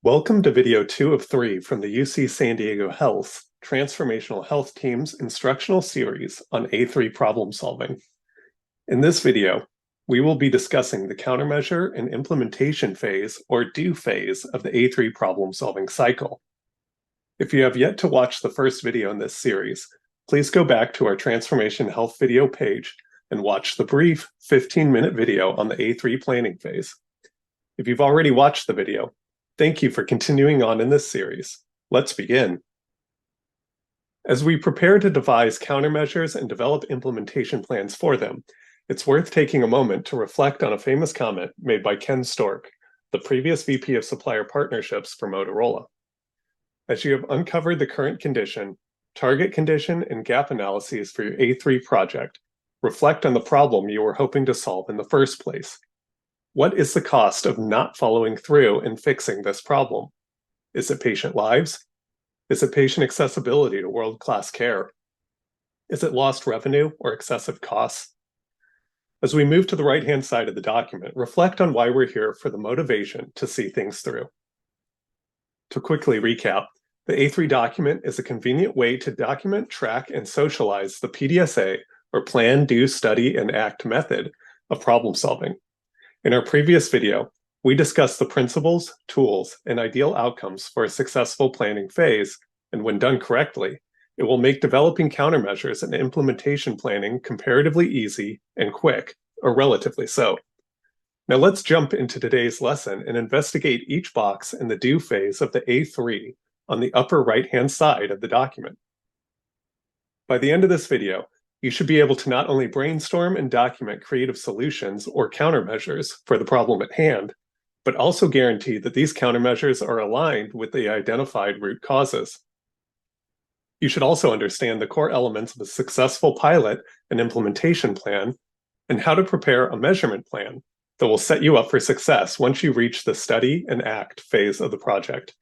Welcome to video 2 of 3 from the UC San Diego Health Transformational Health Team's instructional series on A3 problem solving. In this video, we will be discussing the countermeasure and implementation phase, or do phase, of the A3 problem solving cycle. If you have yet to watch the first video in this series, please go back to our Transformation Health video page and watch the brief 15-minute video on the A3 planning phase. If you've already watched the video, thank you for continuing on in this series. Let's begin. As we prepare to devise countermeasures and develop implementation plans for them, it's worth taking a moment to reflect on a famous comment made by Ken Stork, the previous VP of Supplier Partnerships for Motorola. As you have uncovered the current condition, target condition, and gap analyses for your A3 project, reflect on the problem you were hoping to solve in the first place. What is the cost of not following through and fixing this problem? Is it patient lives? Is it patient accessibility to world-class care? Is it lost revenue or excessive costs? As we move to the right-hand side of the document, reflect on why we're here for the motivation to see things through. To quickly recap, the A3 document is a convenient way to document, track, and socialize the PDSA, or Plan, Do, Study, and Act method of problem solving. In our previous video, we discussed the principles, tools, and ideal outcomes for a successful planning phase, and when done correctly, it will make developing countermeasures and implementation planning comparatively easy and quick, or relatively so. Now let's jump into today's lesson and investigate each box in the do phase of the A3 on the upper right-hand side of the document. By the end of this video, you should be able to not only brainstorm and document creative solutions or countermeasures for the problem at hand, but also guarantee that these countermeasures are aligned with the identified root causes. You should also understand the core elements of a successful pilot and implementation plan, and how to prepare a measurement plan that will set you up for success once you reach the study and act phase of the project.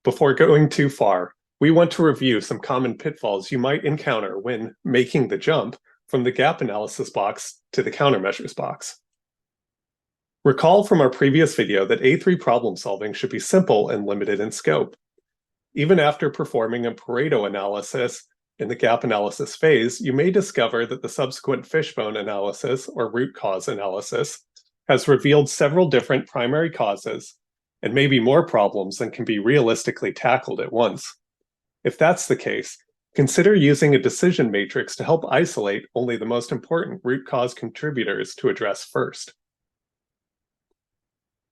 Before going too far, we want to review some common pitfalls you might encounter when making the jump from the gap analysis box to the countermeasures box. Recall from our previous video that A3 problem solving should be simple and limited in scope. Even after performing a Pareto analysis in the gap analysis phase, you may discover that the subsequent fishbone analysis, or root cause analysis, has revealed several different primary causes and maybe more problems than can be realistically tackled at once. If that's the case, consider using a decision matrix to help isolate only the most important root cause contributors to address first.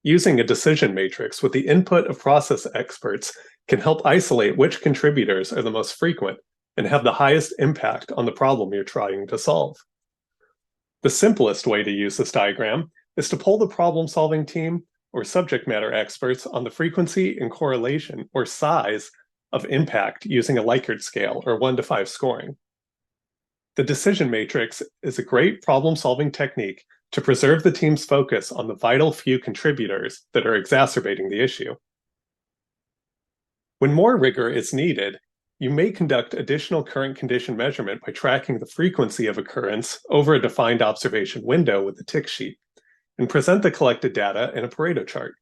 Using a decision matrix with the input of process experts can help isolate which contributors are the most frequent and have the highest impact on the problem you're trying to solve. The simplest way to use this diagram is to poll the problem-solving team or subject matter experts on the frequency and correlation, or size, of impact using a Likert scale, or 1 to 5 scoring. The decision matrix is a great problem-solving technique to preserve the team's focus on the vital few contributors that are exacerbating the issue. When more rigor is needed, you may conduct additional current condition measurement by tracking the frequency of occurrence over a defined observation window with a tick sheet, and present the collected data in a Pareto chart.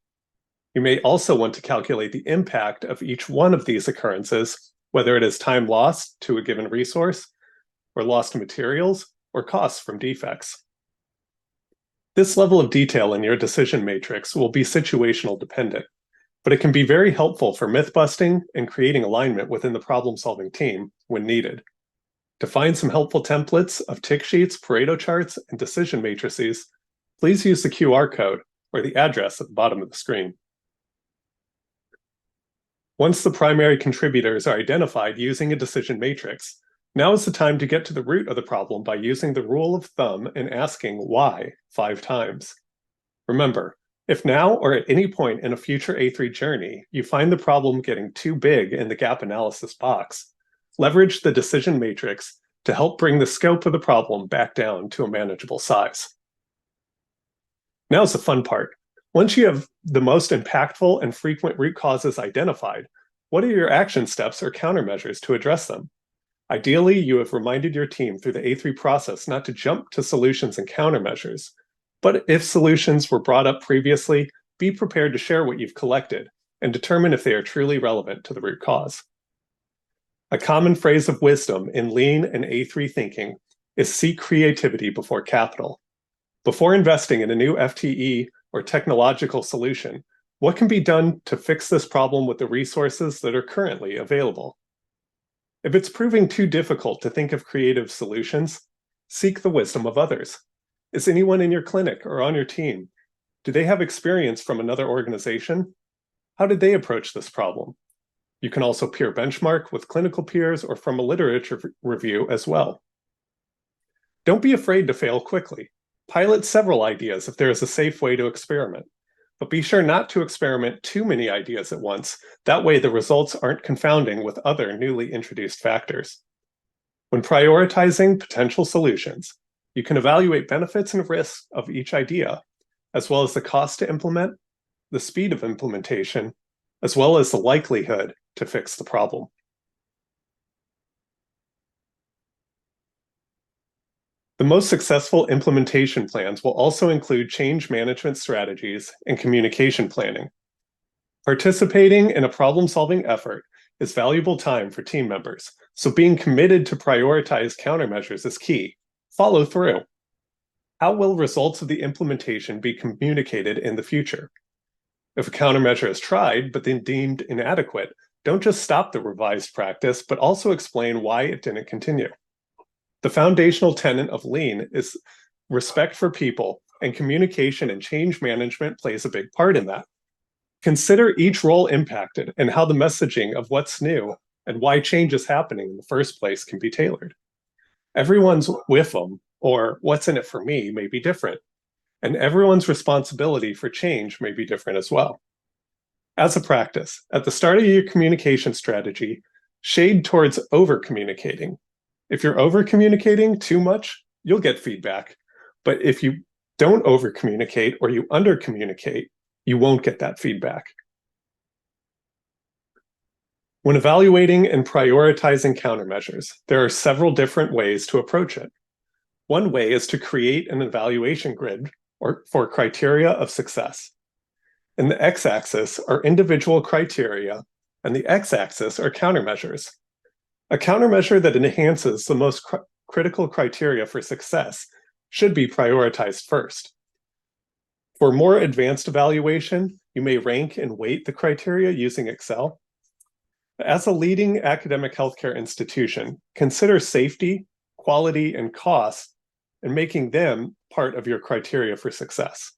You may also want to calculate the impact of each one of these occurrences, whether it is time lost to a given resource, or lost materials, or costs from defects. This level of detail in your decision matrix will be situational dependent, but it can be very helpful for myth-busting and creating alignment within the problem-solving team when needed. To find some helpful templates of tick sheets, Pareto charts, and decision matrices, please use the QR code or the address at the bottom of the screen. Once the primary contributors are identified using a decision matrix, now is the time to get to the root of the problem by using the rule of thumb and asking why 5 times. Remember, if now or at any point in a future A3 journey you find the problem getting too big in the gap analysis box, leverage the decision matrix to help bring the scope of the problem back down to a manageable size. Now's the fun part. Once you have the most impactful and frequent root causes identified, what are your action steps or countermeasures to address them? Ideally, you have reminded your team through the A3 process not to jump to solutions and countermeasures, but if solutions were brought up previously, be prepared to share what you've collected and determine if they are truly relevant to the root cause. A common phrase of wisdom in Lean and A3 thinking is seek creativity before capital. Before investing in a new FTE or technological solution, what can be done to fix this problem with the resources that are currently available? If it's proving too difficult to think of creative solutions, seek the wisdom of others. Is anyone in your clinic or on your team? Do they have experience from another organization? How did they approach this problem? You can also peer benchmark with clinical peers or from a literature review as well. Don't be afraid to fail quickly. Pilot several ideas if there is a safe way to experiment. But be sure not to experiment too many ideas at once. That way the results aren't confounding with other newly introduced factors. When prioritizing potential solutions, you can evaluate benefits and risks of each idea, as well as the cost to implement, the speed of implementation, as well as the likelihood to fix the problem. The most successful implementation plans will also include change management strategies and communication planning. Participating in a problem-solving effort is valuable time for team members, so being committed to prioritize countermeasures is key. Follow through. How will results of the implementation be communicated in the future? If a countermeasure is tried but then deemed inadequate, don't just stop the revised practice, but also explain why it didn't continue. The foundational tenet of Lean is respect for people, and communication and change management plays a big part in that. Consider each role impacted and how the messaging of what's new and why change is happening in the first place can be tailored. Everyone's with them, or what's in it for me, may be different, and everyone's responsibility for change may be different as well. As a practice, at the start of your communication strategy, shade towards over-communicating. If you're over-communicating too much, you'll get feedback. But if you don't over-communicate or you under-communicate, you won't get that feedback. When evaluating and prioritizing countermeasures, there are several different ways to approach it. One way is to create an evaluation grid for criteria of success. In the x-axis are individual criteria, and the x-axis are countermeasures. A countermeasure that enhances the most critical criteria for success should be prioritized first. For more advanced evaluation, you may rank and weight the criteria using Excel. As a leading academic healthcare institution, consider safety, quality, and cost, and making them part of your criteria for success.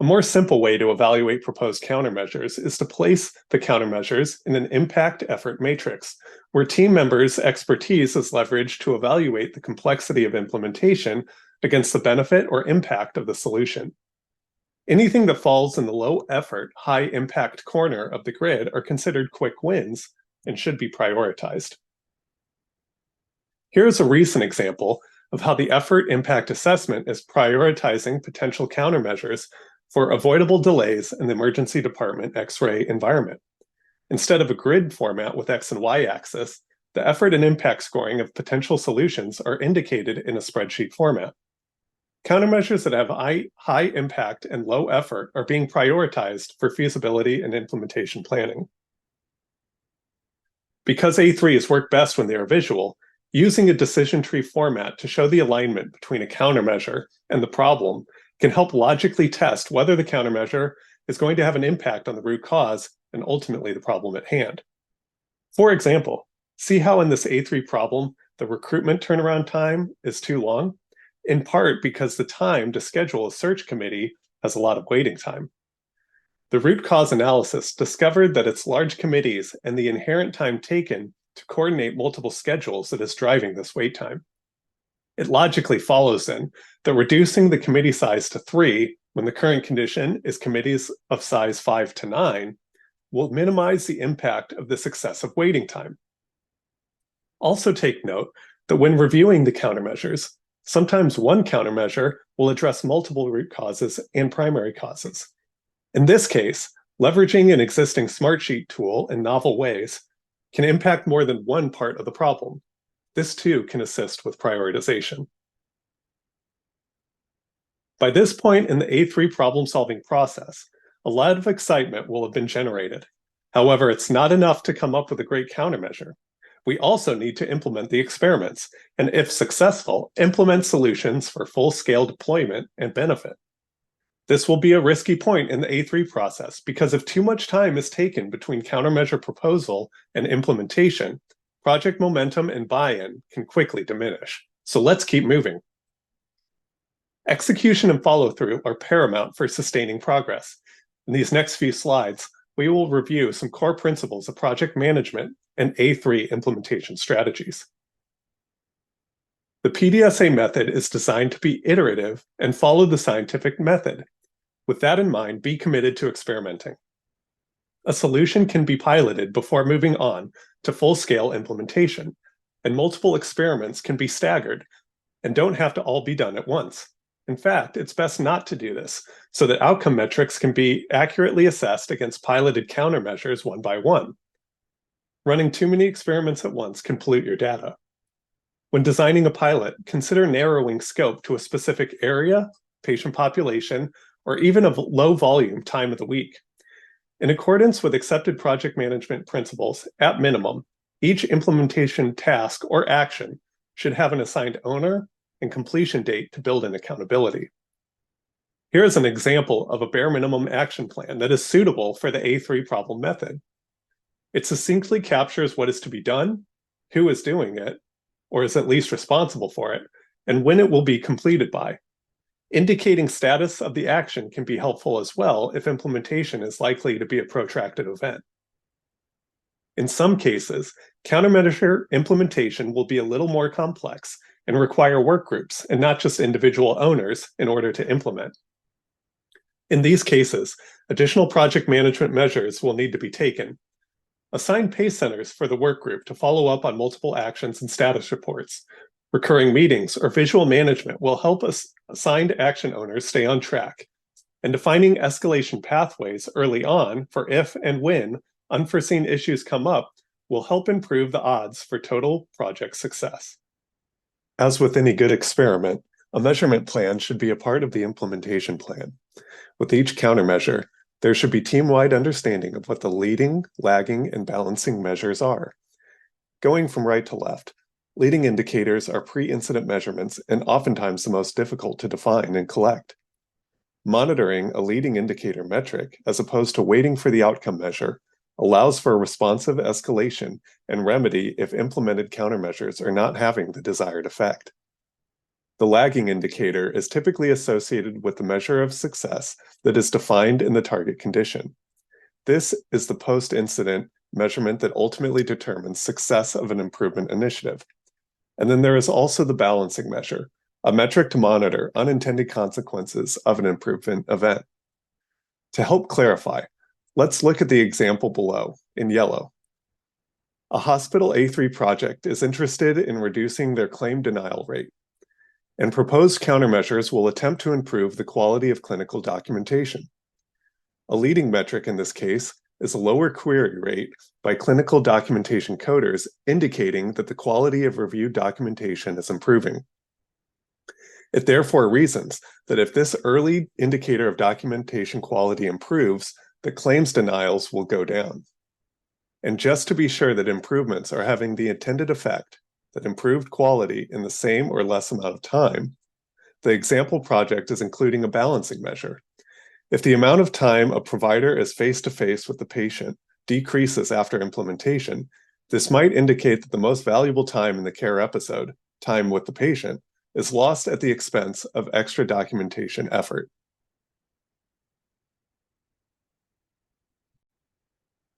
A more simple way to evaluate proposed countermeasures is to place the countermeasures in an impact effort matrix, where team members' expertise is leveraged to evaluate the complexity of implementation against the benefit or impact of the solution. Anything that falls in the low effort, high impact corner of the grid are considered quick wins and should be prioritized. Here's a recent example of how the effort impact assessment is prioritizing potential countermeasures for avoidable delays in the emergency department X-ray environment. Instead of a grid format with X and Y axis, the effort and impact scoring of potential solutions are indicated in a spreadsheet format. Countermeasures that have high impact and low effort are being prioritized for feasibility and implementation planning. Because A3s work best when they are visual, using a decision tree format to show the alignment between a countermeasure and the problem can help logically test whether the countermeasure is going to have an impact on the root cause and ultimately the problem at hand. For example, see how in this A3 problem, the recruitment turnaround time is too long? In part because the time to schedule a search committee has a lot of waiting time. The root cause analysis discovered that it's large committees and the inherent time taken to coordinate multiple schedules that is driving this wait time. It logically follows then that reducing the committee size to 3 when the current condition is committees of size 5 to 9 will minimize the impact of this excessive waiting time. Also take note that when reviewing the countermeasures, sometimes one countermeasure will address multiple root causes and primary causes. In this case, leveraging an existing Smartsheet tool in novel ways can impact more than one part of the problem. This too can assist with prioritization. By this point in the A3 problem-solving process, a lot of excitement will have been generated. However, it's not enough to come up with a great countermeasure. We also need to implement the experiments, and if successful, implement solutions for full-scale deployment and benefit. This will be a risky point in the A3 process because if too much time is taken between countermeasure proposal and implementation, project momentum and buy-in can quickly diminish. So let's keep moving. Execution and follow-through are paramount for sustaining progress. In these next few slides, we will review some core principles of project management and A3 implementation strategies. The PDSA method is designed to be iterative and follow the scientific method. With that in mind, be committed to experimenting. A solution can be piloted before moving on to full-scale implementation, and multiple experiments can be staggered and don't have to all be done at once. In fact, it's best not to do this so that outcome metrics can be accurately assessed against piloted countermeasures one by one. Running too many experiments at once can pollute your data. When designing a pilot, consider narrowing scope to a specific area, patient population, or even a low volume time of the week. In accordance with accepted project management principles, at minimum, each implementation task or action should have an assigned owner and completion date to build in accountability. Here is an example of a bare minimum action plan that is suitable for the A3 problem method. It succinctly captures what is to be done, who is doing it, or is at least responsible for it, and when it will be completed by. Indicating status of the action can be helpful as well if implementation is likely to be a protracted event. In some cases, countermeasure implementation will be a little more complex and require work groups and not just individual owners in order to implement. In these cases, additional project management measures will need to be taken. Assign pace centers for the work group to follow up on multiple actions and status reports. Recurring meetings or visual management will help assigned action owners stay on track. And defining escalation pathways early on for if and when unforeseen issues come up will help improve the odds for total project success. As with any good experiment, a measurement plan should be a part of the implementation plan. With each countermeasure, there should be team-wide understanding of what the leading, lagging, and balancing measures are. Going from right to left, leading indicators are pre-incident measurements and oftentimes the most difficult to define and collect. Monitoring a leading indicator metric, as opposed to waiting for the outcome measure, allows for a responsive escalation and remedy if implemented countermeasures are not having the desired effect. The lagging indicator is typically associated with the measure of success that is defined in the target condition. This is the post-incident measurement that ultimately determines success of an improvement initiative. And then there is also the balancing measure, a metric to monitor unintended consequences of an improvement event. To help clarify, let's look at the example below in yellow. A hospital A3 project is interested in reducing their claim denial rate, and proposed countermeasures will attempt to improve the quality of clinical documentation. A leading metric in this case is a lower query rate by clinical documentation coders, indicating that the quality of reviewed documentation is improving. It therefore reasons that if this early indicator of documentation quality improves, the claims denials will go down. And just to be sure that improvements are having the intended effect, that improved quality in the same or less amount of time, the example project is including a balancing measure. If the amount of time a provider is face-to-face with the patient decreases after implementation, this might indicate that the most valuable time in the care episode, time with the patient, is lost at the expense of extra documentation effort.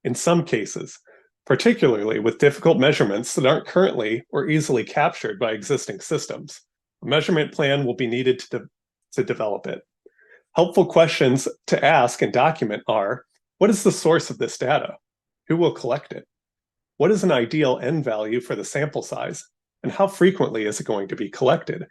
In some cases, particularly with difficult measurements that aren't currently or easily captured by existing systems, a measurement plan will be needed to develop it. Helpful questions to ask and document are, what is the source of this data? Who will collect it? What is an ideal N value for the sample size? And how frequently is it going to be collected?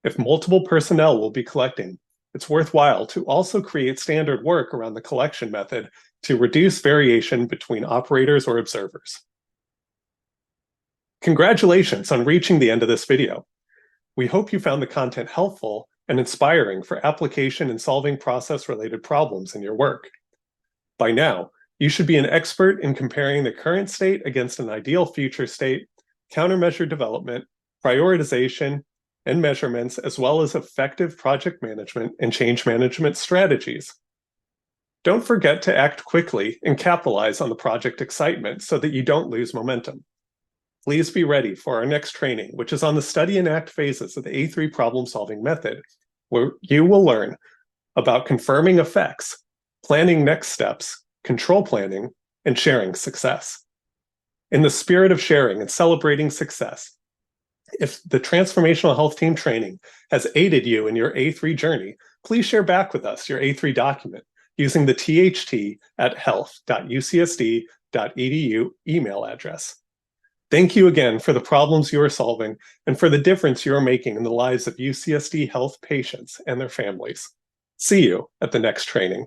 If multiple personnel will be collecting, it's worthwhile to also create standard work around the collection method to reduce variation between operators or observers. Congratulations on reaching the end of this video. We hope you found the content helpful and inspiring for application and solving process-related problems in your work. By now, you should be an expert in comparing the current state against an ideal future state, countermeasure development, prioritization, and measurements, as well as effective project management and change management strategies. Don't forget to act quickly and capitalize on the project excitement so that you don't lose momentum. Please be ready for our next training, which is on the study and act phases of the A3 problem-solving method, where you will learn about confirming effects, planning next steps, control planning, and sharing success. In the spirit of sharing and celebrating success, if the Transformational Health Team training has aided you in your A3 journey, please share back with us your A3 document using the tht@health.ucsd.edu email address. Thank you again for the problems you are solving and for the difference you are making in the lives of UCSD Health patients and their families. See you at the next training.